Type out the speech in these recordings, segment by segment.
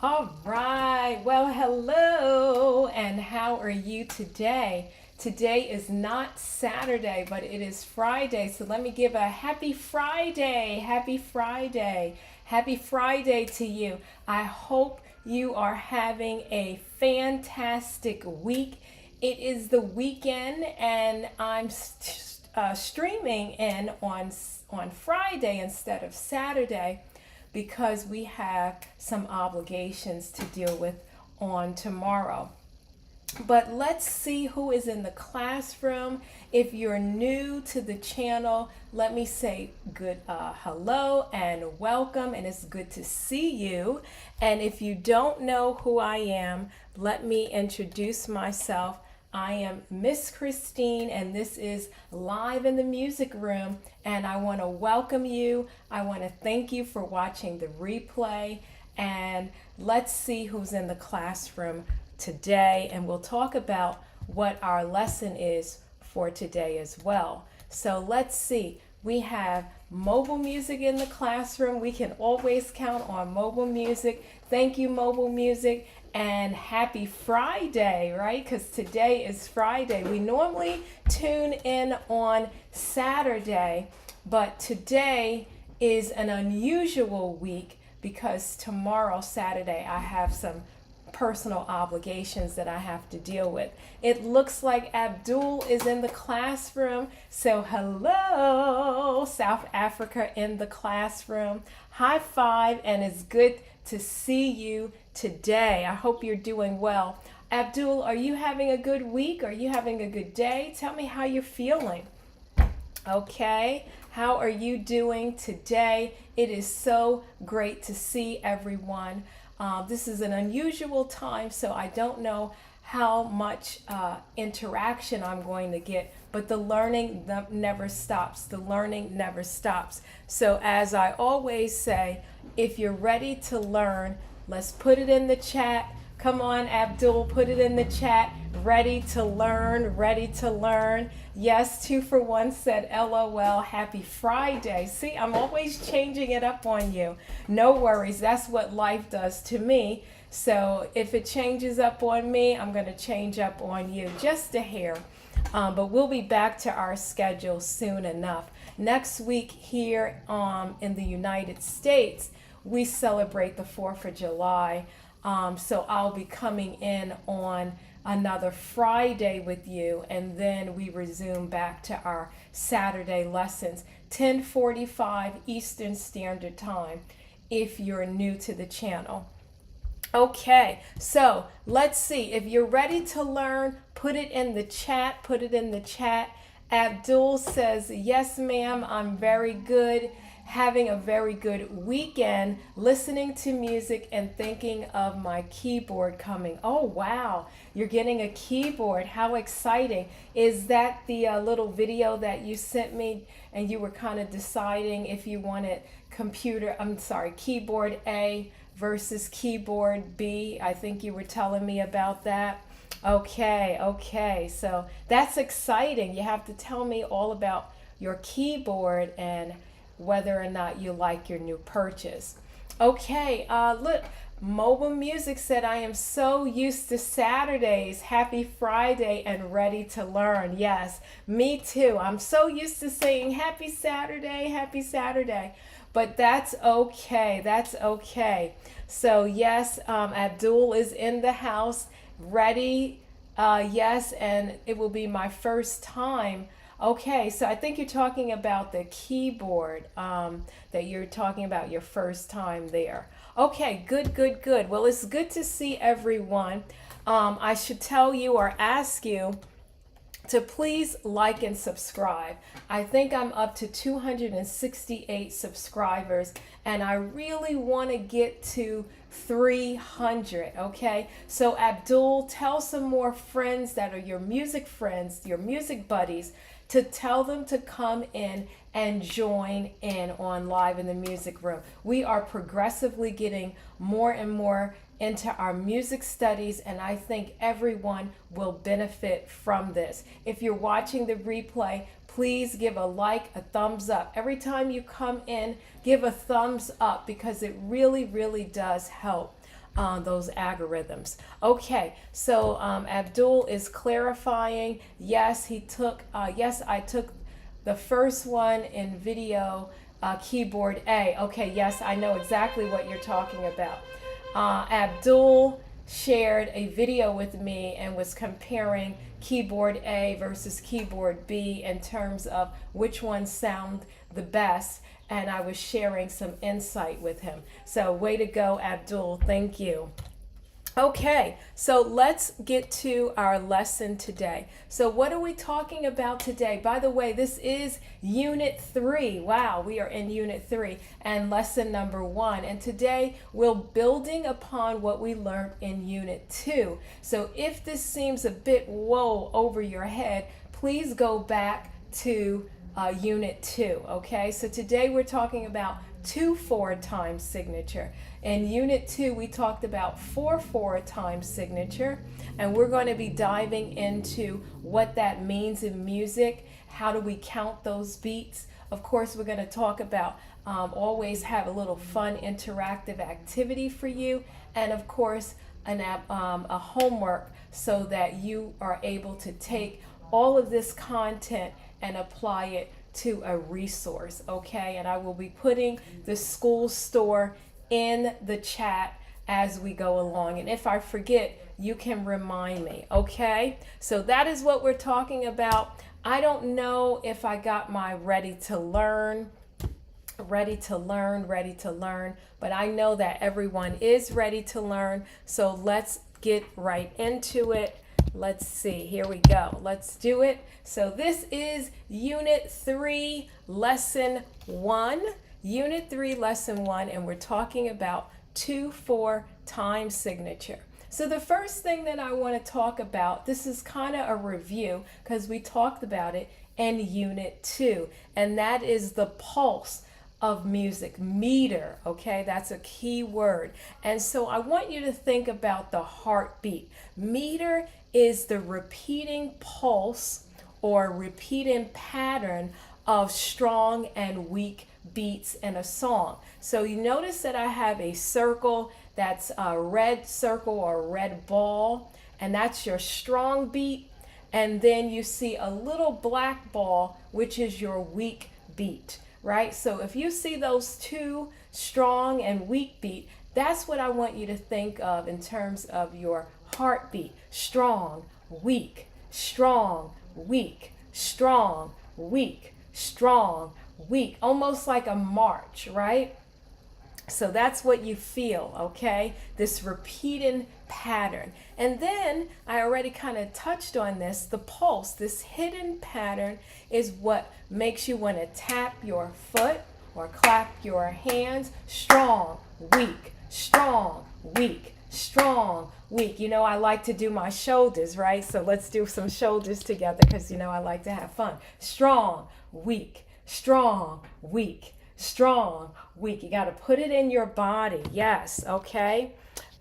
All right. Well, hello, and how are you today? Today is not Saturday, but it is Friday. So let me give a happy Friday. Happy Friday. Happy Friday to you. I hope you are having a fantastic week. It is the weekend, and I'm streaming in on Friday instead of Saturday because we have some obligations to deal with on tomorrow. But let's see who is in the classroom. If you're new to the channel, let me say good hello and welcome, and it's good to see you. And if you don't know who I am, let me introduce myself. I am Miss Christine, and this is Live in the Music Room, and I want to welcome you. I want to thank you for watching the replay, and let's see who's in the classroom today, and we'll talk about what our lesson is for today as well. So let's see. We have mobile music in the classroom. We can always count on mobile music. Thank you, mobile music. And happy Friday, right? Because today is Friday. We normally tune in on Saturday, but today is an unusual week because tomorrow, Saturday, I have some personal obligations that I have to deal with. It looks like Abdul is in the classroom. So hello, South Africa in the classroom. High five, and it's good to see you today. I hope you're doing well. Abdul, are you having a good week? Are you having a good day? Tell me how you're feeling. Okay, how are you doing today? It is so great to see everyone. This is an unusual time, so I don't know how much interaction I'm going to get, but the learning never stops. The learning never stops. So as I always say, if you're ready to learn, let's put it in the chat. Come on, Abdul, put it in the chat. Ready to learn, ready to learn. Yes, 2 for 1 said LOL, happy Friday. See, I'm always changing it up on you. No worries, that's what life does to me. So if it changes up on me, I'm going to change up on you just a hair. But we'll be back to our schedule soon enough. Next week here in the United States, we celebrate the 4th of July. So I'll be coming in on another Friday with you, and then we resume back to our Saturday lessons, 10:45 Eastern Standard Time, if you're new to the channel. Okay, so let's see. If you're ready to learn, put it in the chat. Put it in the chat. Abdul says, yes, ma'am, I'm very good. Having a very good weekend, listening to music and thinking of my keyboard coming. Oh, wow. You're getting a keyboard. How exciting. Is that the little video that you sent me and you were kind of deciding if you wanted keyboard A versus keyboard B? I think you were telling me about that. Okay. So that's exciting. You have to tell me all about your keyboard and whether or not you like your new purchase. Okay, look, mobile music said, I am so used to Saturdays. Happy Friday and ready to learn. Yes, me too. I'm so used to saying happy Saturday, happy Saturday. But that's okay. That's okay. So yes, Abdul is in the house, ready. Yes, and it will be my first time. Okay, so I think you're talking about the keyboard, that you're talking about your first time there. Okay, good. Well, it's good to see everyone. I should tell you or ask you to please like and subscribe. I think I'm up to 268 subscribers, and I really want to get to 300. Okay, so Abdul, tell some more friends that are your music friends, your music buddies, to tell them to come in and join in on Live in the Music Room. We are progressively getting more and more into our music studies, and I think everyone will benefit from this. If you're watching the replay, please give a like, a thumbs up. Every time you come in, give a thumbs up because it really, really does help. those algorithms. Okay, so Abdul is clarifying. Yes, he took. Yes, I took the first one in video, keyboard A. Okay, yes, I know exactly what you're talking about. Abdul shared a video with me and was comparing keyboard A versus keyboard B in terms of which ones sound the best, and I was sharing some insight with him. So way to go, Abdul. Thank you. Okay, so let's get to our lesson today. So what are we talking about today? By the way, this is Unit 3. Wow, we are in Unit 3 and lesson number 1. And today we're building upon what we learned in Unit 2. So if this seems a bit whoa over your head, please go back to Unit 2, okay? So today we're talking about 2/4 time signature. In Unit 2, we talked about 4/4 time signature, and we're going to be diving into what that means in music. How do we count those beats? Of course, we're going to talk about always have a little fun interactive activity for you, and of course, a homework so that you are able to take all of this content and apply it to a resource, okay? And I will be putting the school store in the chat as we go along. And if I forget, you can remind me, okay? So that is what we're talking about. I don't know if I got my ready to learn, but I know that everyone is ready to learn. So let's get right into it. Let's see, here we go. Let's do it. So this is Unit 3, Lesson 1. Unit 3, Lesson 1, and we're talking about 2/4 time signature. So the first thing that I want to talk about, this is kind of a review because we talked about it in Unit 2, and that is the pulse of music, meter, okay? That's a key word. And so I want you to think about the heartbeat. Meter is the repeating pulse or repeating pattern of strong and weak beats in a song. So you notice that I have a circle that's a red circle or red ball, and that's your strong beat. And then you see a little black ball, which is your weak beat, right? So if you see those two, strong and weak beat, that's what I want you to think of in terms of your heartbeat. Strong, weak, strong, weak, strong, weak, strong, weak, almost like a march, right? So that's what you feel, okay? This repeating pattern. And then I already kind of touched on this, the pulse, this hidden pattern is what makes you want to tap your foot or clap your hands. Strong, weak, strong, weak, strong, weak. You know, I like to do my shoulders, right? So let's do some shoulders together because, you know, I like to have fun. Strong, weak, strong, weak, strong, weak. You got to put it in your body. Yes, okay?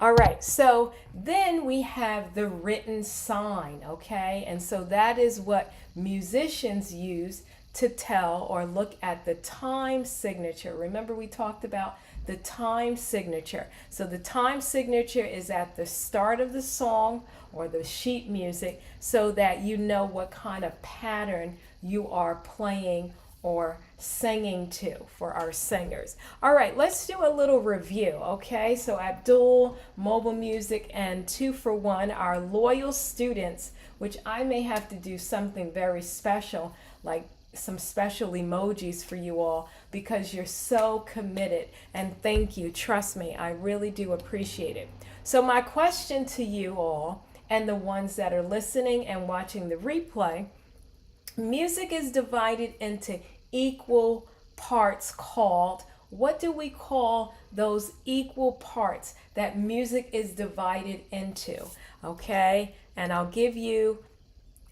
All right, so then we have the written sign, okay? And so that is what musicians use to tell or look at the time signature. Remember we talked about the time signature. So the time signature is at the start of the song or the sheet music so that you know what kind of pattern you are playing or singing to for our singers. All right, let's do a little review, okay? So Abdul, Mobile Music, and 2-for-1, our loyal students, which I may have to do something very special, like some special emojis for you all because you're so committed, and thank you. Trust me, I really do appreciate it. So my question to you all and the ones that are listening and watching the replay, music is divided into equal parts called, what do we call those equal parts that music is divided into? Okay, and I'll give you,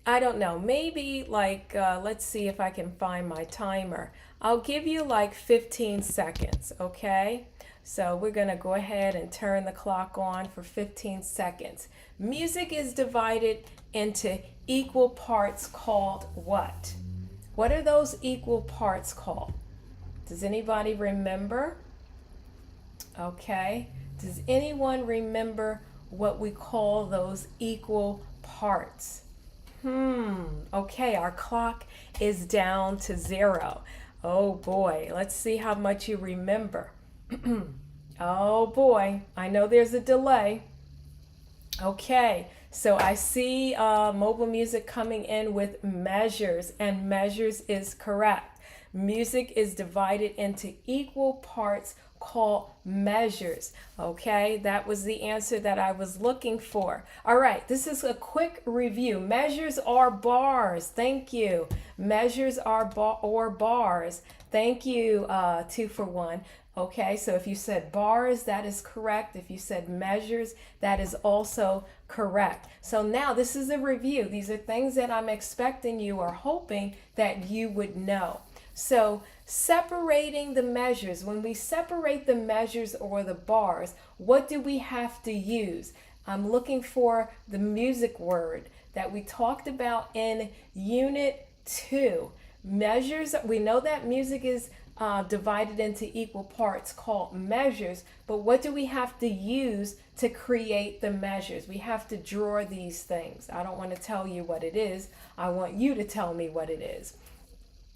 I don't know, maybe like, let's see if I can find my timer. I'll give you like 15 seconds, okay? So we're gonna go ahead and turn the clock on for 15 seconds. Music is divided into equal parts called what? What are those equal parts called? Does anybody remember? Okay, Does anyone remember what we call those equal parts? Okay, our clock is down to 0. Oh boy, let's see how much you remember. Oh boy, I know there's a delay. Okay, so I see mobile music coming in with measures, and measures is correct. Music is divided into equal parts called measures. Okay, that was the answer that I was looking for. All right, this is a quick review. Measures are bars. Thank you. Measures are bars. Thank you, 2 for 1. Okay, so if you said bars, that is correct. If you said measures, that is also correct. So now this is a review. These are things that I'm expecting you or hoping that you would know. So separating the measures, when we separate the measures or the bars, what do we have to use? I'm looking for the music word that we talked about in Unit 2. Measures, we know that music is divided into equal parts called measures, but what do we have to use to create the measures? We have to draw these things. I don't want to tell you what it is. I want you to tell me what it is.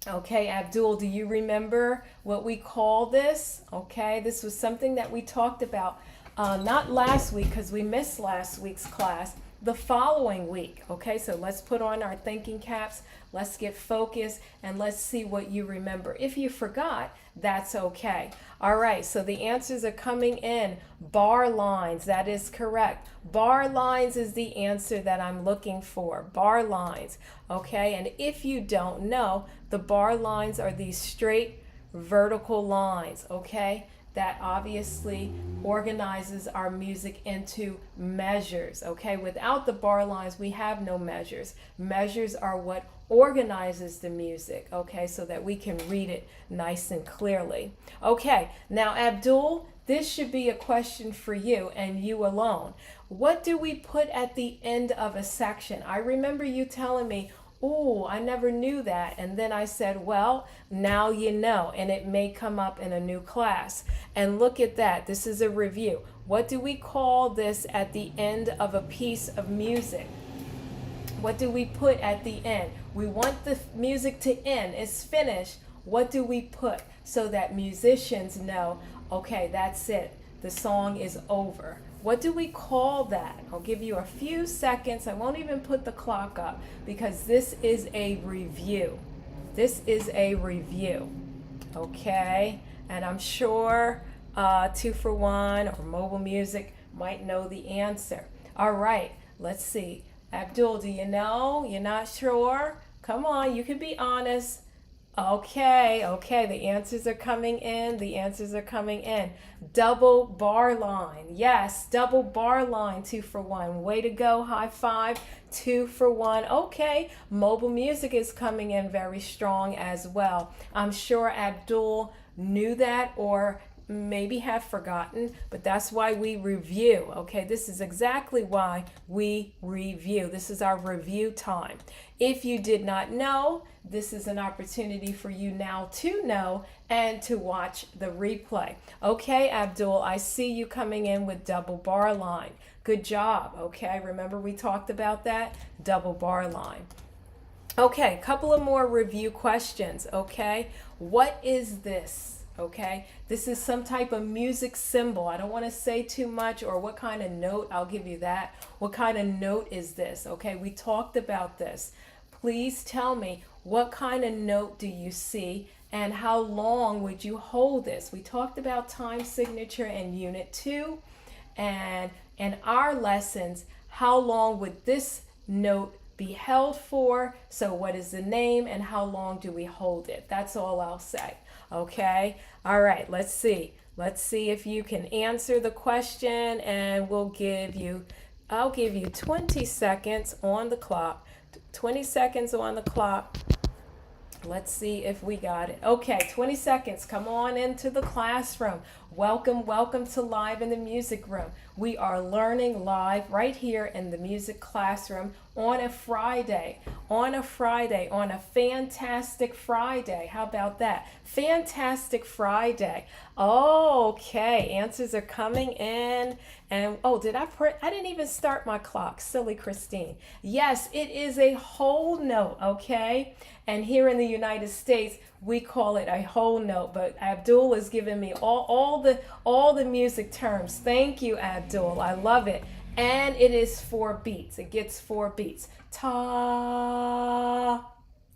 Okay, Abdul, do you remember what we call this? Okay, this was something that we talked about not last week because we missed last week's class, the following week. Okay, so let's put on our thinking caps, let's get focused, and let's see what you remember. If you forgot, that's okay. All right, so the answers are coming in. Bar lines, that is correct. Bar lines is the answer that I'm looking for. Bar lines, okay? And if you don't know, the bar lines are these straight vertical lines, okay? That obviously organizes our music into measures, okay? Without the bar lines, we have no measures. Measures are what organizes the music, okay, so that we can read it nice and clearly. Okay, now Abdul, this should be a question for you and you alone. What do we put at the end of a section? I remember you telling me, "Oh, I never knew that." And then I said, well, now you know, and it may come up in a new class. And look at that. This is a review. What do we call this at the end of a piece of music? What do we put at the end? We want the music to end. It's finished. What do we put so that musicians know, okay, that's it. The song is over. What do we call that? I'll give you a few seconds. I won't even put the clock up because this is a review. This is a review. Okay? And I'm sure 2 for 1 or mobile music might know the answer. All right, let's see. Abdul, do you know? You're not sure? Come on, you can be honest. Okay, the answers are coming in. The answers are coming in. Double bar line. Yes, double bar line, 2 for 1. Way to go, high five, 2 for 1. Okay, mobile music is coming in very strong as well. I'm sure Abdul knew that or maybe have forgotten, but that's why we review. Okay, this is exactly why we review. This is our review time. If you did not know, this is an opportunity for you now to know and to watch the replay. Okay, Abdul, I see you coming in with double bar line. Good job. Okay, remember we talked about that? Double bar line. Okay, a couple of more review questions. Okay, what is this? Okay, this is some type of music symbol. I don't want to say too much, or what kind of note. I'll give you that. What kind of note is this? Okay, we talked about this. Please tell me, what kind of note do you see and how long would you hold this? We talked about time signature in Unit 2, and in our lessons, how long would this note be held for? So what is the name and how long do we hold it? That's all I'll say. Okay, all right, let's see. Let's see if you can answer the question, and I'll give you 20 seconds on the clock. 20 seconds on the clock. Let's see if we got it. Okay, 20 seconds. Come on into the classroom. Welcome, welcome to Live in the Music Room. We are learning live right here in the music classroom on a Friday, on a fantastic Friday. How about that? Fantastic Friday. Okay, answers are coming in. And oh, I didn't even start my clock. Silly Christine. Yes, it is a whole note, okay? And here in the United States, we call it a whole note, but Abdul is giving me all the music terms. Thank you, Abdul. I love it. And it is 4 beats. It gets 4 beats. Ta.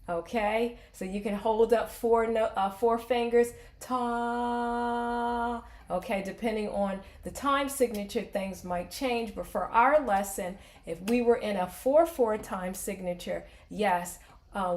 Okay, so you can hold up 4 fingers. Ta. Okay, depending on the time signature, things might change. But for our lesson, if we were in a 4/4 time signature, yes,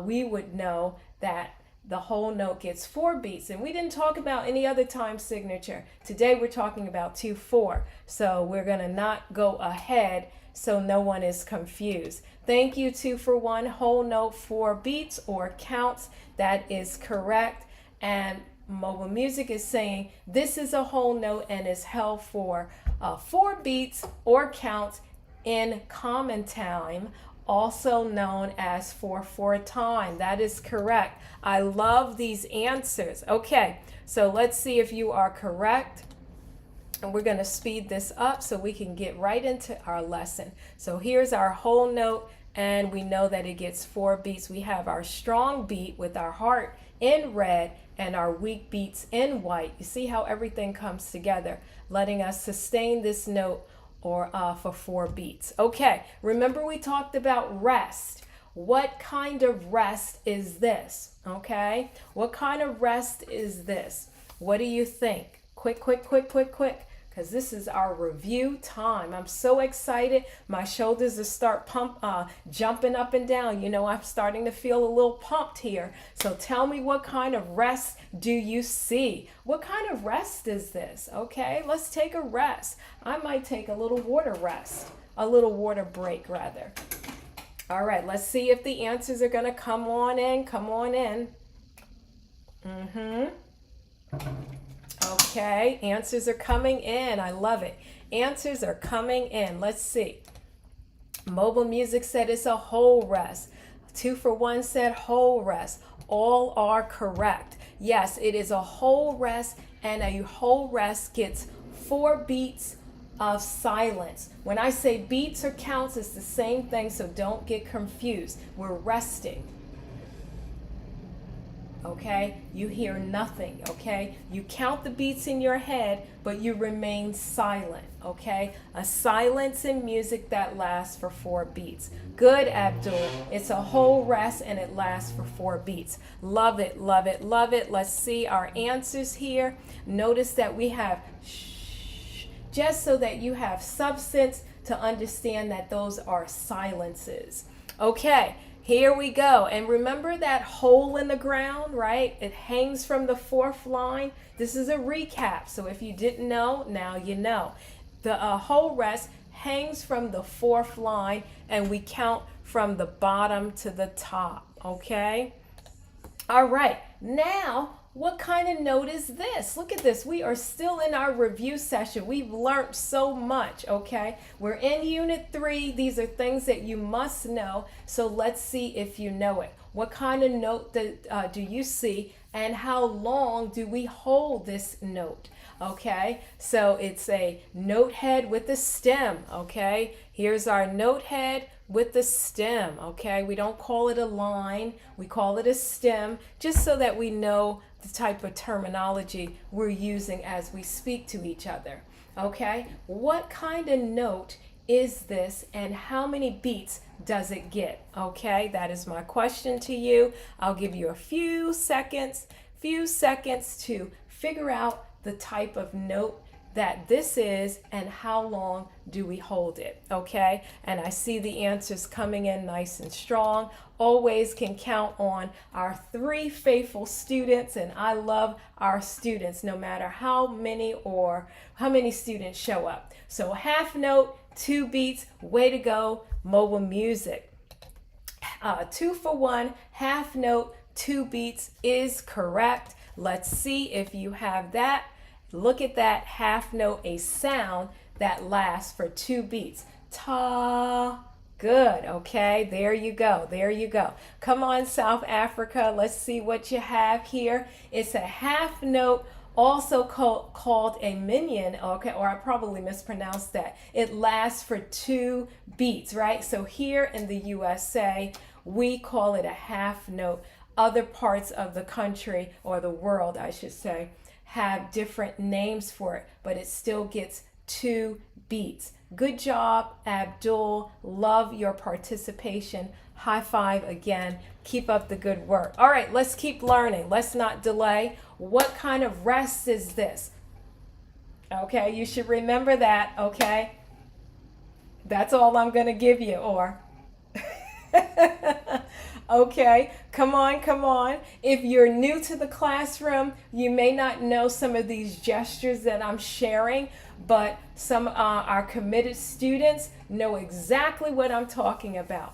we would know that the whole note gets 4 beats. And we didn't talk about any other time signature. Today we're talking about 2/4. So we're going to not go ahead so no one is confused. Thank you, 2 for 1, whole note, 4 beats or counts. That is correct. And Mobile Music is saying this is a whole note and is held for 4 beats or counts in common time, also known as 4/4 time. That is correct. I love these answers. Okay, so let's see if you are correct. And we're going to speed this up so we can get right into our lesson. So here's our whole note, and we know that it gets 4 beats. We have our strong beat with our heart in red and our weak beats in white. You see how everything comes together, letting us sustain this note or for 4 beats. Okay, remember we talked about rest. What kind of rest is this? Okay, what kind of rest is this? What do you think? Quick, because this is our review time. I'm so excited. My shoulders are jumping up and down. You know, I'm starting to feel a little pumped here. So tell me, what kind of rest do you see? What kind of rest is this? Okay, let's take a rest. I might take a little water break rather. All right, let's see if the answers are going to come on in. Okay, answers are coming in. I love it. Answers are coming in. Let's see. Mobile Music said it's a whole rest. 2 for 1 said whole rest. All are correct. Yes, it is a whole rest, and a whole rest gets 4 beats of silence. When I say beats or counts, it's the same thing, so don't get confused. We're resting. Okay, you hear nothing. Okay, you count the beats in your head, but you remain silent. Okay, a silence in music that lasts for 4 beats. Good, Abdul. It's a whole rest and it lasts for 4 beats. Love it. Let's see our answers here. Notice that we have shh, just so that you have substance to understand that those are silences. Okay. Here we go. And remember that hole in the ground, right? It hangs from the 4th line. This is a recap. So if you didn't know, now you know. The whole rest hangs from the 4th line, and we count from the bottom to the top. Okay? All right. Now, what kind of note is this? Look at this. We are still in our review session. We've learned so much, okay? We're in Unit 3. These are things that you must know. So let's see if you know it. What kind of note do you see, and how long do we hold this note? Okay, so it's a note head with a stem, okay? Here's our note head with the stem, okay? We don't call it a line, we call it a stem, just so that we know the type of terminology we're using as we speak to each other, okay? What kind of note is this, and how many beats does it get? Okay, that is my question to you. I'll give you a few seconds to figure out the type of note that this is and how long do we hold it, okay? And I see the answers coming in nice and strong. Always can count on our 3 faithful students, and I love our students no matter how many students show up. So half note, 2 beats, way to go, Mobile Music. 2 for 1, half note, 2 beats is correct. Let's see if you have that. Look at that half note, a sound that lasts for 2 beats. Ta. Good. Okay. There you go. There you go. Come on, South Africa. Let's see what you have here. It's a half note, also called a minion. Okay. Or I probably mispronounced that. It lasts for 2 beats, right? So here in the USA, we call it a half note. Other parts of the country, or the world, I should say, have different names for it, but it still gets 2 beats. Good job, Abdul. Love your participation. High five again. Keep up the good work. All right, let's keep learning. Let's not delay. What kind of rest is this? Okay, you should remember that, okay? That's all I'm going to give you, or... Okay, come on, come on. If you're new to the classroom, you may not know some of these gestures that I'm sharing, but some our committed students know exactly what I'm talking about.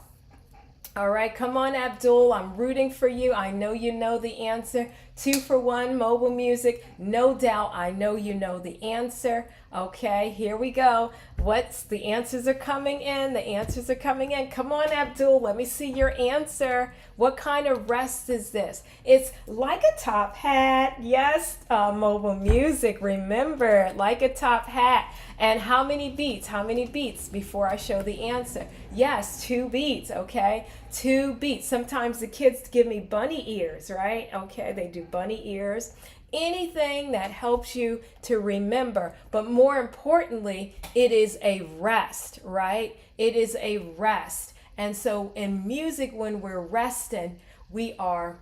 All right, come on, Abdul. I'm rooting for you. I know you know the answer. 2 for 1 mobile music. No doubt, I know you know the answer. Okay, here we go. The answers are coming in. The answers are coming in. Come on, Abdul. Let me see your answer. What kind of rest is this? It's like a top hat. Yes, mobile music. Remember, like a top hat. And how many beats? How many beats before I show the answer? Yes, 2 beats, okay? 2 beats. Sometimes the kids give me bunny ears, right? Okay, they do bunny ears. Anything that helps you to remember. But more importantly, it is a rest, right? It is a rest. And so in music, when we're resting, we are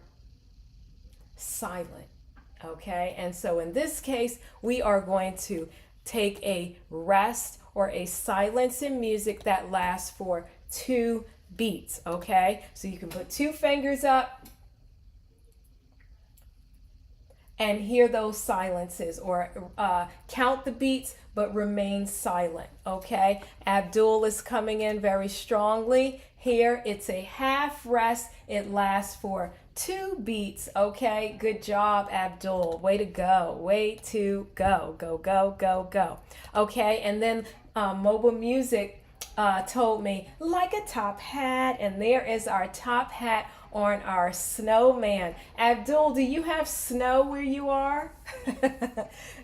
silent, okay? And so in this case, we are going to take a rest or a silence in music that lasts for 2 beats, okay? So you can put 2 fingers up and hear those silences, or count the beats but remain silent, okay? Abdul is coming in very strongly. Here it's a half rest. It lasts for 2 beats, okay? Good job, Abdul. Way to go. Way to go. Go, go, go, go. Okay, and then mobile music told me, like a top hat, and there is our top hat on our snowman. Abdul, do you have snow where you are?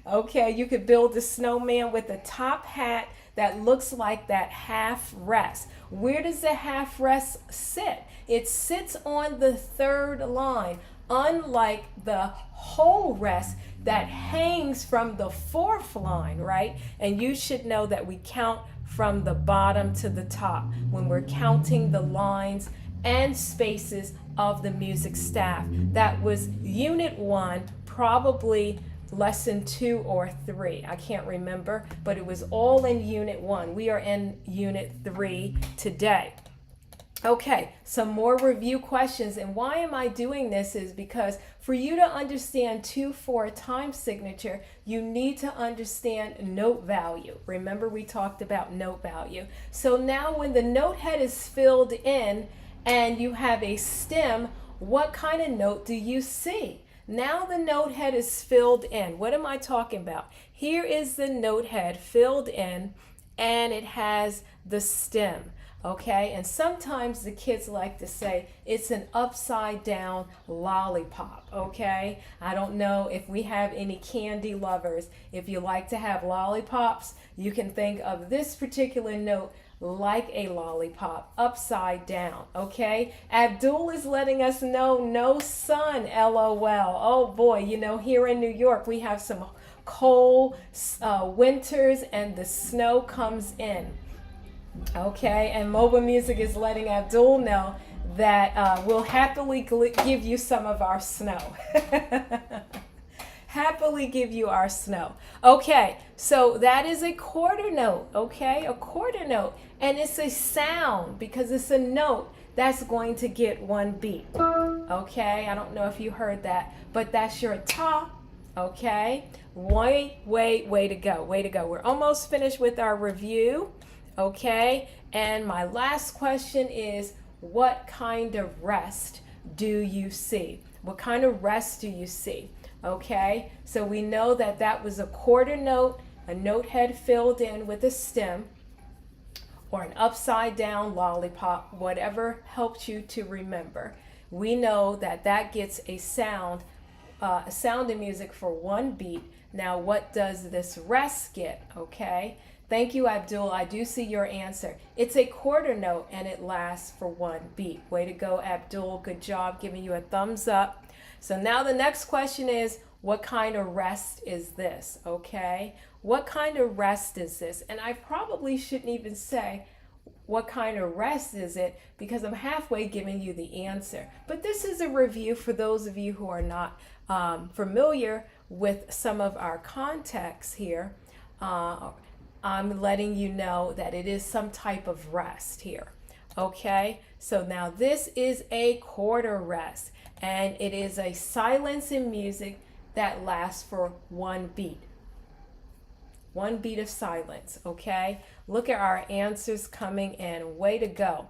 Okay, you could build a snowman with a top hat that looks like that half rest. Where does the half rest sit? It sits on the 3rd line, unlike the whole rest that hangs from the 4th line, right? And you should know that we count from the bottom to the top when we're counting the lines and spaces of the music staff. That was Unit 1, probably Lesson 2 or 3. I can't remember, but it was all in Unit 1. We are in Unit 3 today. Okay, some more review questions. And why am I doing this is because for you to understand 2/4 time signature, you need to understand note value. Remember, we talked about note value. So now when the note head is filled in and you have a stem, what kind of note do you see? Now the note head is filled in. What am I talking about? Here is the note head filled in and it has the stem. Okay, and sometimes the kids like to say it's an upside down lollipop. Okay, I don't know if we have any candy lovers. If you like to have lollipops, you can think of this particular note like a lollipop, upside down. Okay, Abdul is letting us know no sun, LOL. Oh boy, you know, here in New York we have some cold winters and the snow comes in. Okay, and mobile music is letting Abdul know that we'll happily give you some of our snow. Happily give you our snow. Okay, so that is a quarter note, okay? A quarter note. And it's a sound because it's a note that's going to get 1 beat. Okay, I don't know if you heard that, but that's your ta, okay? Way to go, way to go. We're almost finished with our review. Okay, and my last question is, what kind of rest do you see? What kind of rest do you see? Okay, so we know that that was a quarter note, a note head filled in with a stem, or an upside down lollipop, whatever helps you to remember. We know that that gets a sound in music for one beat. Now, what does this rest get? Okay. Thank you, Abdul. I do see your answer. It's a quarter note and it lasts for one beat. Way to go, Abdul. Good job. Giving you a thumbs up. So now the next question is, what kind of rest is this? Okay. What kind of rest is this? And I probably shouldn't even say what kind of rest is it, because I'm halfway giving you the answer. But this is a review for those of you who are not familiar with some of our context here. I'm letting you know that it is some type of rest here. Okay, so now this is a quarter rest, and it is a silence in music that lasts for one beat. One beat of silence, okay? Look at our answers coming in. Way to go.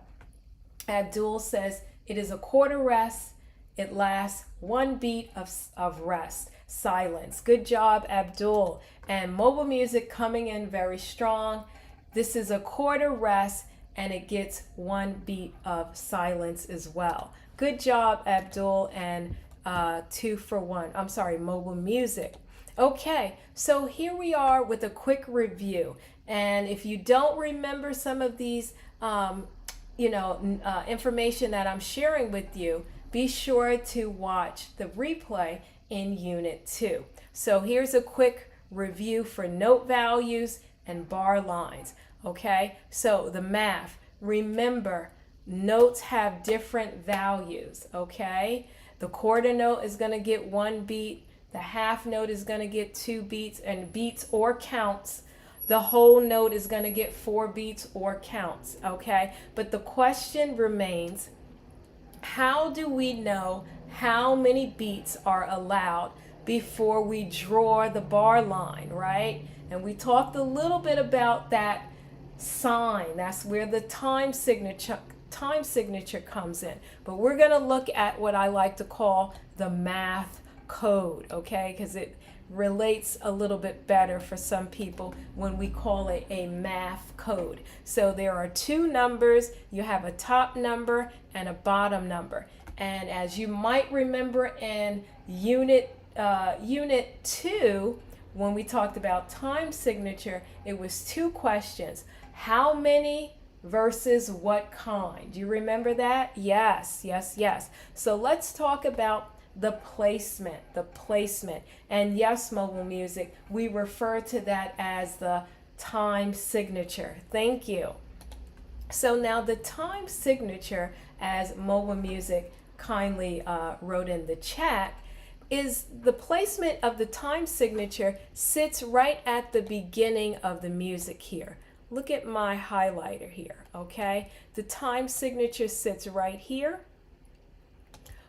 Abdul says it is a quarter rest. It lasts one beat of rest, silence. Good job, Abdul. And mobile music coming in very strong. This is a quarter rest and it gets one beat of silence as well. Good job, Abdul, and 2 for 1. I'm sorry, mobile music. Okay, so here we are with a quick review. And if you don't remember some of these, information that I'm sharing with you, be sure to watch the replay in Unit 2. So here's a quick review for note values and bar lines. Okay, so the math. Remember, notes have different values. Okay, the quarter note is going to get one beat. The half note is going to get 2 beats, and beats or counts. The whole note is going to get 4 beats or counts, okay? But the question remains, how do we know how many beats are allowed before we draw the bar line, right? And we talked a little bit about that sign. That's where the time signature comes in. But we're going to look at what I like to call the math code, okay, because it relates a little bit better for some people when we call it a math code. So there are 2 numbers. You have a top number and a bottom number. And as you might remember in unit 2, when we talked about time signature, it was 2 questions. How many versus what kind? Do you remember that? Yes. So let's talk about the placement. And yes, mobile music, we refer to that as the time signature. Thank you. So now the time signature, as mobile music kindly wrote in the chat, is the placement of the time signature sits right at the beginning of the music here. Look at my highlighter here, okay? The time signature sits right here.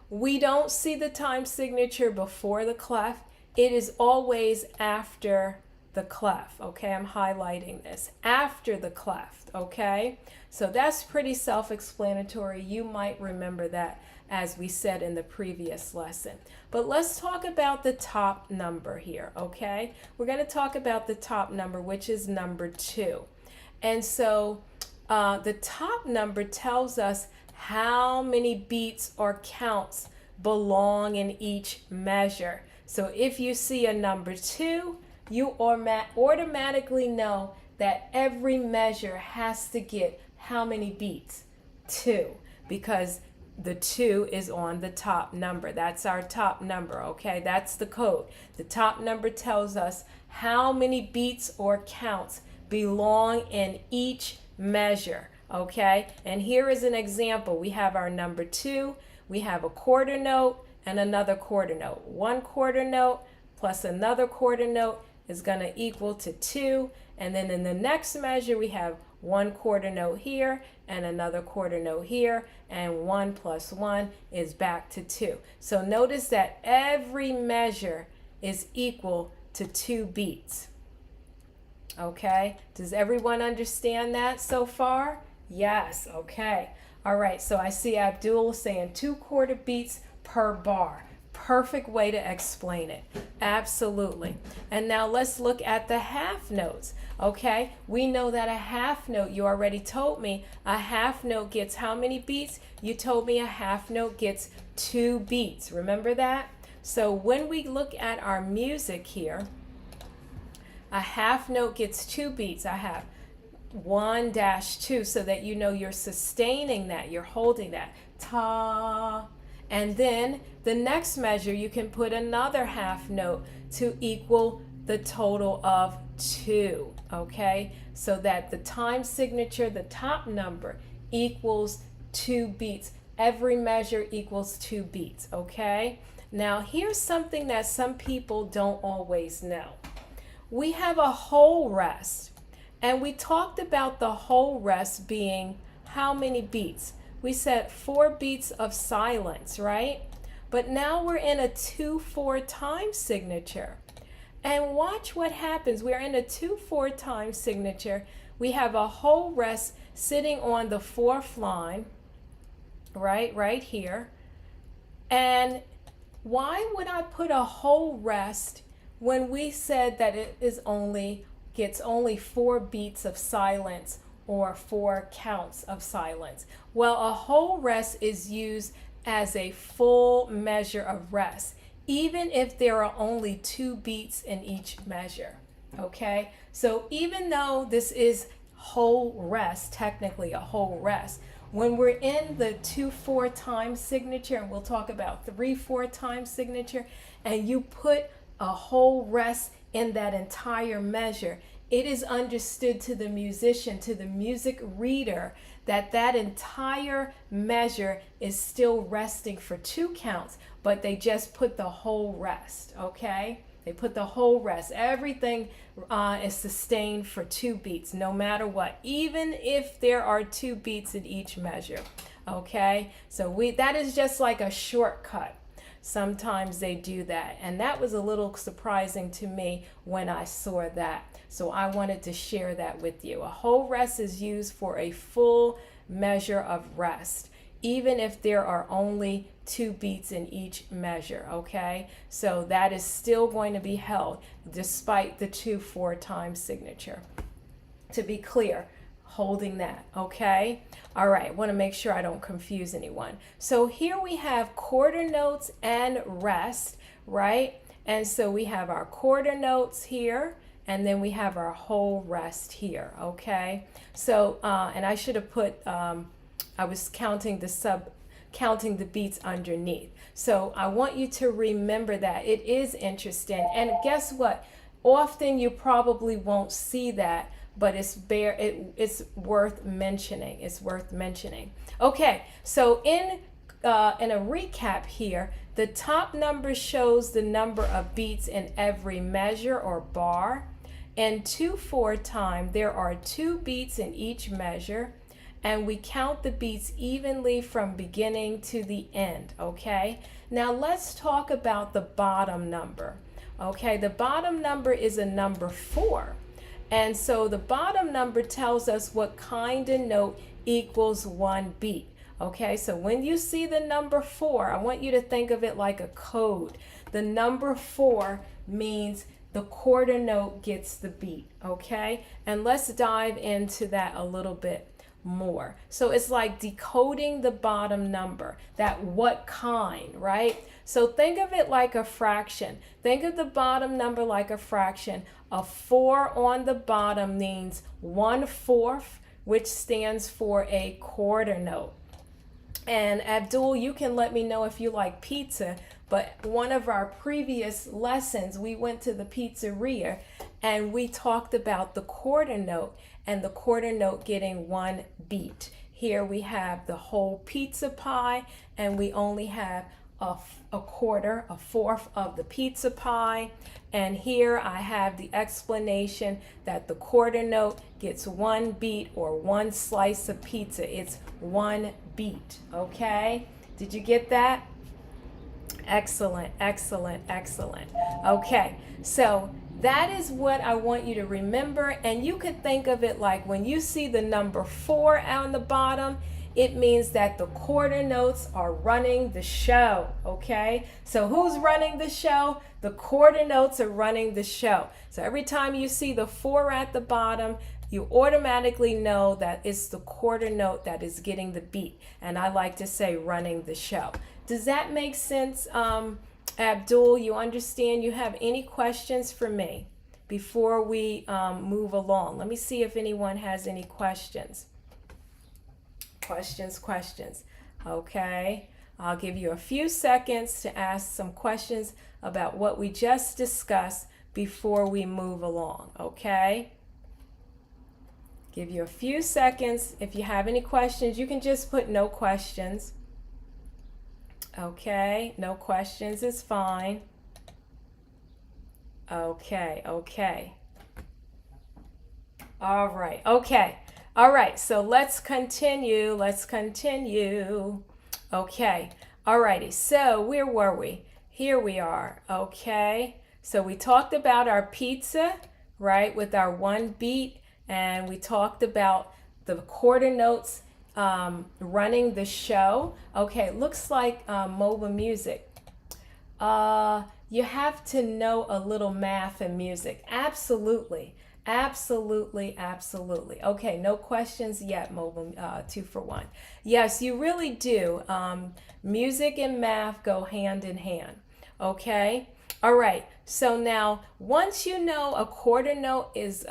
We don't see the time signature before the clef. It is always after the clef, okay? I'm highlighting this. After the clef, okay? So that's pretty self-explanatory. You might remember that as we said in the previous lesson. But let's talk about the top number here, okay? We're going to talk about the top number, which is number 2. And so the top number tells us how many beats or counts belong in each measure. So if you see a number 2, you automatically know that every measure has to get how many beats? 2, because the 2 is on the top number. That's our top number, okay? That's the code. The top number tells us how many beats or counts belong in each measure. Okay, and here is an example. We have our number 2, we have a quarter note and another quarter note. 1 quarter note plus another quarter note is going to equal to 2. And then in the next measure, we have 1 quarter note here and another quarter note here, and 1 plus 1 is back to 2. So notice that every measure is equal to 2 beats. Okay, does everyone understand that so far? Yes, okay. All right, so I see Abdul saying 2 quarter beats per bar. perfect way to explain it. Absolutely. And now let's look at the half notes. Okay, we know that a half note, you already told me, a half note gets how many beats? You told me a half note gets 2 beats. Remember that? So when we look at our music here, a half note gets 2 beats. I have 1-2 so that you know you're sustaining that, you're holding that. Ta. And then the next measure, you can put another half note to equal the total of 2, okay? So that the time signature, the top number, equals 2 beats. Every measure equals 2 beats, okay? Now, here's something that some people don't always know. We have a whole rest, and we talked about the whole rest being how many beats? We said 4 beats of silence, right? But now we're in a 2/4 time signature. And watch what happens. We're in a 2/4 time signature. We have a whole rest sitting on the 4th line, right here. And why would I put a whole rest when we said that it gets only 4 beats of silence or 4 counts of silence? Well, a whole rest is used as a full measure of rest, even if there are only 2 beats in each measure, okay? So even though this is whole rest, technically a whole rest, when we're in the 2/4 time signature, and we'll talk about 3/4 time signature, and you put a whole rest in that entire measure, it is understood to the musician, to the music reader, that that entire measure is still resting for 2 counts, but they just put the whole rest, okay? They put the whole rest. Everything is sustained for 2 beats, no matter what, even if there are 2 beats in each measure, okay? So that is just like a shortcut. Sometimes they do that, and that was a little surprising to me when I saw that. So I wanted to share that with you. A whole rest is used for a full measure of rest, even if there are only 2 beats in each measure, okay? So that is still going to be held despite the 2/4 time signature. To be clear, holding that, okay? All right, want to make sure I don't confuse anyone. So here we have quarter notes and rest, right? And so we have our quarter notes here, and then we have our whole rest here, okay? So, and I should have put, I was counting the beats underneath. So I want you to remember that. It is interesting. And guess what? Often you probably won't see that, but it's worth mentioning. It's worth mentioning. Okay, so in a recap here, the top number shows the number of beats in every measure or bar. In 2/4 time, there are 2 beats in each measure, and we count the beats evenly from beginning to the end, okay? Now let's talk about the bottom number, okay? The bottom number is a number 4. And so the bottom number tells us what kind of note equals 1 beat. Okay, so when you see the number 4, I want you to think of it like a code. The number 4 means the quarter note gets the beat, okay? And let's dive into that a little bit more. So it's like decoding the bottom number, that what kind, right? So think of it like a fraction. Think of the bottom number like a fraction. A 4 on the bottom means 1/4, which stands for a quarter note. And Abdul, you can let me know if you like pizza, but one of our previous lessons, we went to the pizzeria and we talked about the quarter note and the quarter note getting 1 beat. Here we have the whole pizza pie, and we only have a quarter, a 1/4 of the pizza pie. And here I have the explanation that the quarter note gets 1 beat or 1 slice of pizza. It's 1 beat, okay? Did you get that? Excellent, excellent, excellent. Okay, so that is what I want you to remember. And you could think of it like when you see the number 4 on the bottom, it means that the quarter notes are running the show, okay? So who's running the show? The quarter notes are running the show. So every time you see the 4 at the bottom, you automatically know that it's the quarter note that is getting the beat. And I like to say running the show. Does that make sense, Abdul? You understand? You have any questions for me before we move along? Let me see if anyone has any questions. Questions. Okay. I'll give you a few seconds to ask some questions about what we just discussed before we move along. Okay. Give you a few seconds. If you have any questions, you can just put no questions. Okay, no questions is fine. Okay. All right, okay. All right, so let's continue. Okay, all righty. So where were we? Here we are, okay. So we talked about our pizza, right, with our 1 beat. And we talked about the quarter notes running the show. Okay, looks like mobile music. You have to know a little math and music. Absolutely. Okay, no questions yet, mobile 2 for 1. Yes, you really do. Music and math go hand in hand. Okay. All right, so now once you know a quarter note is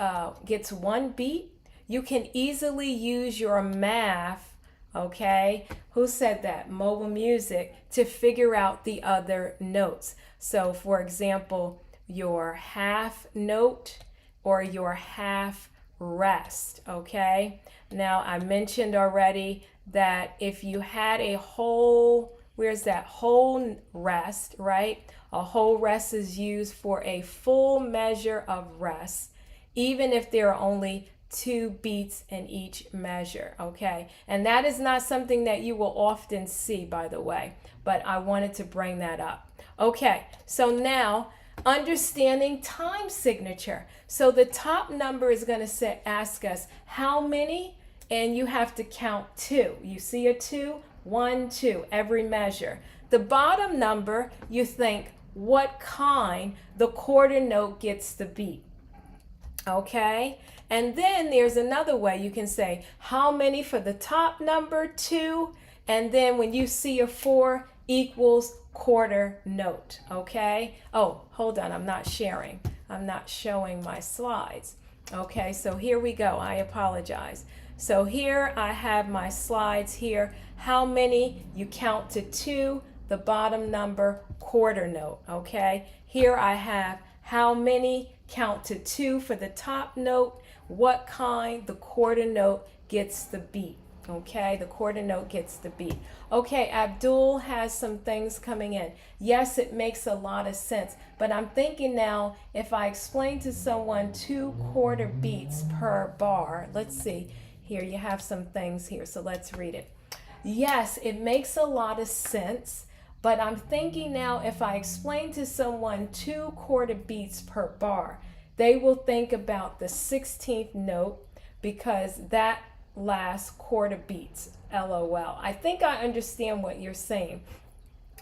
gets 1 beat, you can easily use your math, okay? Who said that? Mobile music, to figure out the other notes. So for example, your half note or your half rest, okay? Now I mentioned already that if you had a whole, where's that whole rest, right? A whole rest is used for a full measure of rest, even if there are only 2 beats in each measure, okay? And that is not something that you will often see, by the way, but I wanted to bring that up. Okay, so now understanding time signature. So the top number is going to ask us how many, and you have to count 2. You see a 2? 1, 2, every measure. The bottom number, you think, what kind the quarter note gets the beat. Okay, and then there's another way you can say how many for the top number, 2, and then when you see a 4 equals quarter note. Okay, oh, hold on, I'm not showing my slides. Okay, so here we go. I apologize. So here I have my slides here. How many? You count to 2, the bottom number, quarter note, okay? Here I have how many, count to 2 for the top note, what kind, the quarter note gets the beat, okay? The quarter note gets the beat. Okay, Abdul has some things coming in. Yes, it makes a lot of sense, but I'm thinking now, if I explain to someone 2 quarter beats per bar, let's see, here you have some things here, so let's read it. Yes, it makes a lot of sense. But I'm thinking now, if I explain to someone 2 quarter beats per bar, they will think about the 16th note because that lasts quarter beats, LOL. I think I understand what you're saying.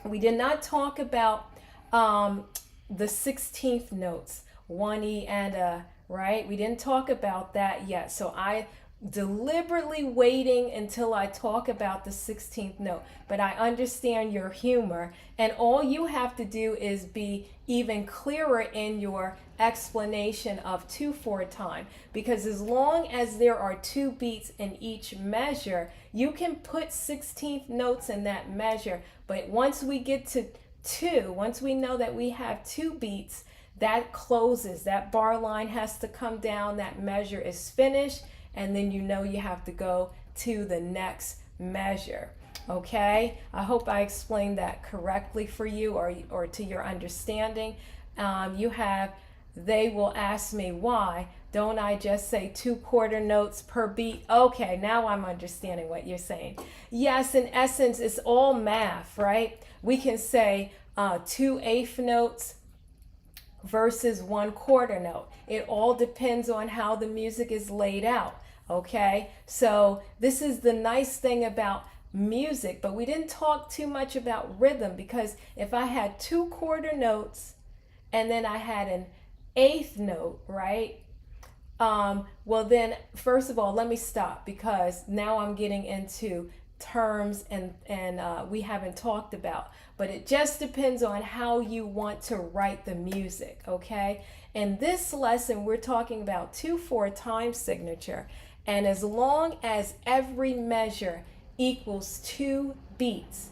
We did not talk about the 16th notes, 1E and a, right? We didn't talk about that yet. So I deliberately waiting until I talk about the 16th note, but I understand your humor, and all you have to do is be even clearer in your explanation of 2/4 time, because as long as there are 2 beats in each measure, you can put 16th notes in that measure, but once we get to 2, once we know that we have 2 beats, that closes, that bar line has to come down, that measure is finished, and then you know you have to go to the next measure. Okay, I hope I explained that correctly for you or to your understanding. You have, they will ask me why don't I just say 2 quarter notes per beat? Okay, now I'm understanding what you're saying. Yes, in essence, it's all math, right? We can say 2 eighth notes versus one quarter note. It all depends on how the music is laid out. Okay, so this is the nice thing about music, but we didn't talk too much about rhythm, because if I had two quarter notes and then I had an eighth note, right? Well then, first of all, let me stop, because now I'm getting into terms and we haven't talked about. But it just depends on how you want to write the music, okay? In this lesson, we're talking about 2/4 time signature. And as long as every measure equals 2 beats,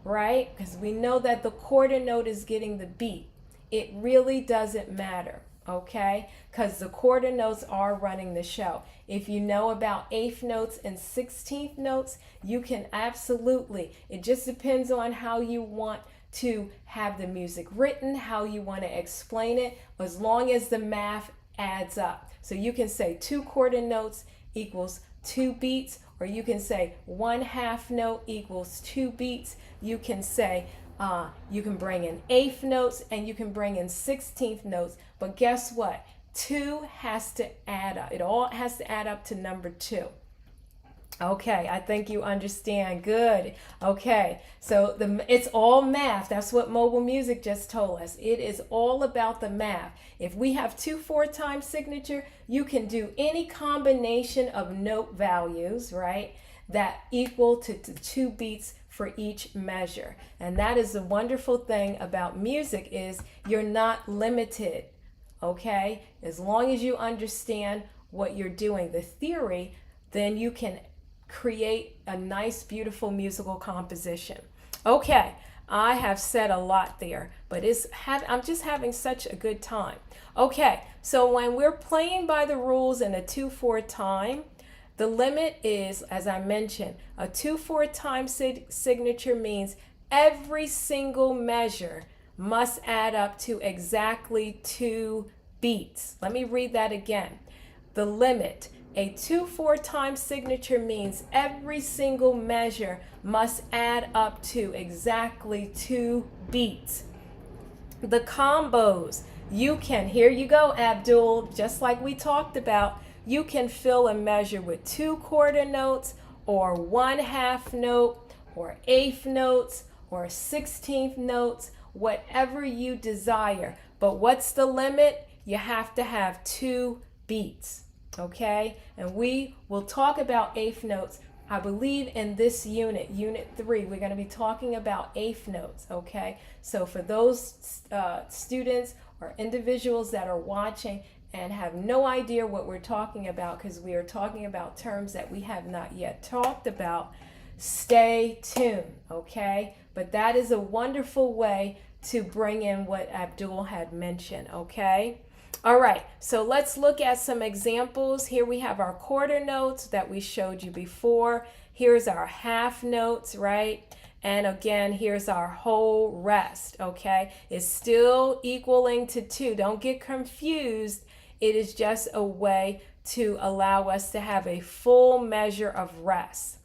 right? Because we know that the quarter note is getting the beat. It really doesn't matter, okay? Because the quarter notes are running the show. If you know about eighth notes and 16th notes, you can absolutely, it just depends on how you want to have the music written, how you want to explain it, as long as the math adds up. So you can say 2 quarter notes equals 2 beats, or you can say 1/2 note equals 2 beats. You can say, you can bring in eighth notes and you can bring in 16th notes, but guess what? 2 has to add up. It all has to add up to number 2. Okay, I think you understand. Good. Okay, so it's all math. That's what Mobile Music just told us. It is all about the math. If we have 2/4 time signature, you can do any combination of note values, right, that equal to 2 beats for each measure. And that is the wonderful thing about music, is you're not limited, okay? As long as you understand what you're doing, the theory, then you can create a nice, beautiful musical composition. Okay, I have said a lot there, but I'm just having such a good time. Okay, so when we're playing by the rules in a 2/4 time, the limit is, as I mentioned, a 2/4 time signature means every single measure must add up to exactly 2 beats. Let me read that again. The limit. A 2/4 time signature means every single measure must add up to exactly 2 beats. The combos, here you go, Abdul, just like we talked about, you can fill a measure with 2 quarter notes, or 1/2 note, or eighth notes, or 16th notes, whatever you desire. But what's the limit? You have to have 2 beats. Okay, and we will talk about eighth notes, I believe, in this unit, unit 3. We're going to be talking about eighth notes. Okay, so for those students or individuals that are watching and have no idea what we're talking about, because we are talking about terms that we have not yet talked about, stay tuned. Okay, but that is a wonderful way to bring in what Abdul had mentioned. Okay. All right, so let's look at some examples. Here we have our quarter notes that we showed you before. Here's our half notes, right? And again, here's our whole rest, okay? It's still equaling to 2. Don't get confused. It is just a way to allow us to have a full measure of rest,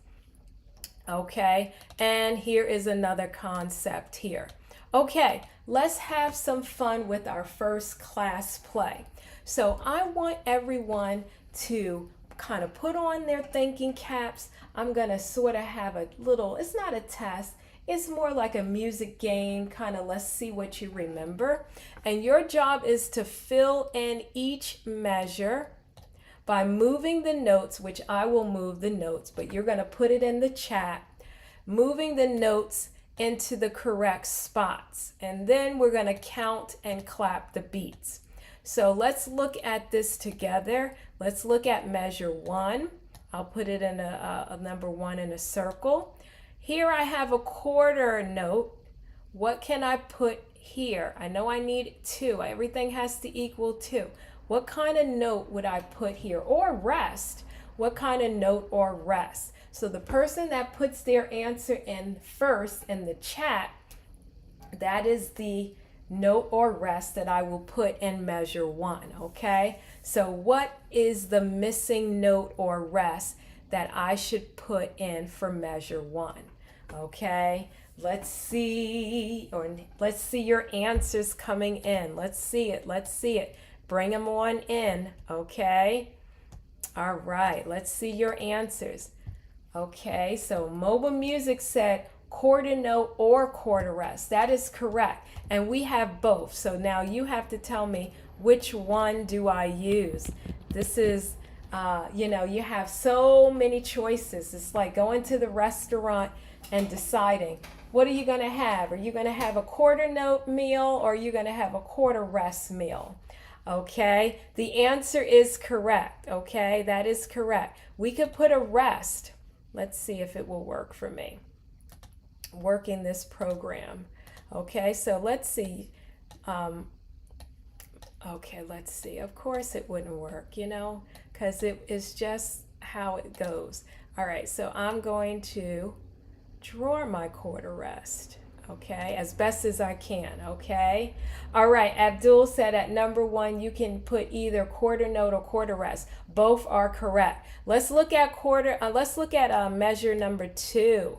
okay? And here is another concept here. Okay, let's have some fun with our first class play. So I want everyone to kind of put on their thinking caps. I'm going to sort of have a little, it's not a test, it's more like a music game, kind of let's see what you remember. And your job is to fill in each measure by moving the notes, which I will move the notes, but you're going to put it in the chat, moving the notes into the correct spots, and then we're going to count and clap the beats. So let's look at this together. Let's look at measure 1. I'll put it in a number 1 in a circle. Here I have a quarter note. What can I put here? I know I need 2. Everything has to equal 2. What kind of note would I put here? Or rest. What kind of note or rest? So the person that puts their answer in first in the chat, that is the note or rest that I will put in measure 1, okay? So what is the missing note or rest that I should put in for measure 1? Okay, Let's see, or let's see your answers coming in. Let's see it. Let's see it. Bring them on in, okay? All right, let's see your answers. Okay, so Mobile Music said quarter note or quarter rest. That is correct. And we have both. So now you have to tell me, which one do I use? This is, you have so many choices. It's like going to the restaurant and deciding, what are you going to have? Are you going to have a quarter note meal, or are you going to have a quarter rest meal? Okay, the answer is correct. Okay, that is correct. We could put a rest. Let's see if it will work for me. Working this program. Okay, so let's see. Okay, let's see. Of course it wouldn't work, because it is just how it goes. All right, so I'm going to draw my quarter rest, okay, as best as I can, okay? All right, Abdul said at number 1, you can put either quarter note or quarter rest. Both are correct. Let's look at measure number 2,